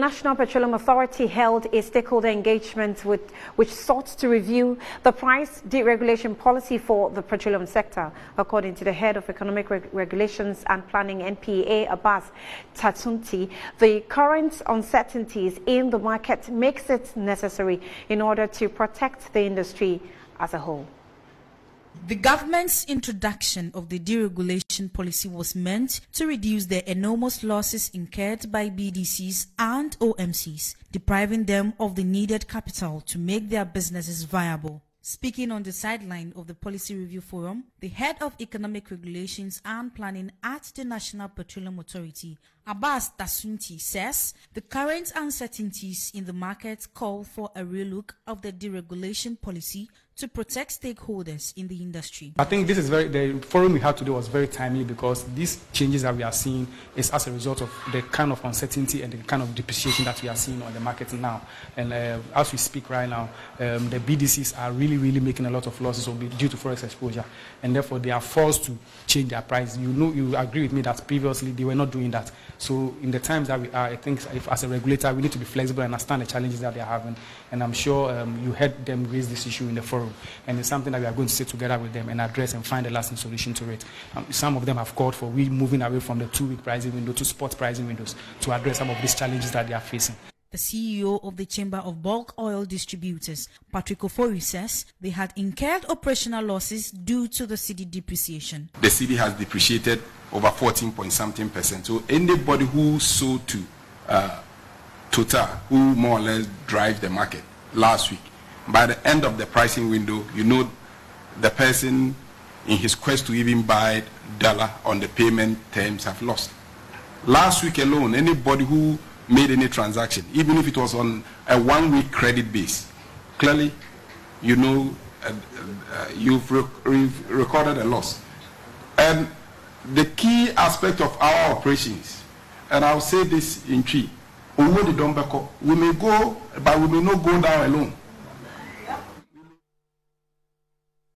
National Petroleum Authority held a stakeholder engagement which sought to review the price deregulation policy for the petroleum sector. According to the head of Economic Regulations and Planning NPA, Abbas Tatunti, the current uncertainties in the market makes it necessary in order to protect the industry as a whole. The government's introduction of the deregulation policy was meant to reduce the enormous losses incurred by BDCs and OMCs, depriving them of the needed capital to make their businesses viable. Speaking on the sideline of the Policy Review Forum, the head of Economic Regulations and Planning at the National Petroleum Authority, Abbas Tasunti, says the current uncertainties in the market call for a relook of the deregulation policy to protect stakeholders in the industry. I think this is the forum we had today was very timely because these changes that we are seeing is as a result of the kind of uncertainty and the kind of depreciation that we are seeing on the market now. And as we speak right now, the BDCs are really making a lot of losses due to forex exposure, and therefore they are forced to change their price. You agree with me that previously they were not doing that. So in the times that we are, I think as a regulator we need to be flexible and understand the challenges that they are having. And I'm sure you heard them raise this issue in the forum, and it's something that we are going to sit together with them and address and find a lasting solution to it. Some of them have called for moving away from the 2-week pricing window to spot pricing windows to address some of these challenges that they are facing. The CEO of the Chamber of Bulk Oil Distributors, Patrick Ofori, says they had incurred operational losses due to the cedi depreciation. The cedi has depreciated over 14.something%. So anybody who sold to Total, who more or less drive the market last week, by the end of the pricing window, the person in his quest to even buy dollar on the payment terms have lost. Last week alone, anybody who made any transaction, even if it was on a 1-week credit base, clearly, you've recorded a loss. And the key aspect of our operations, and I'll say this in three, we may go, but we may not go down alone.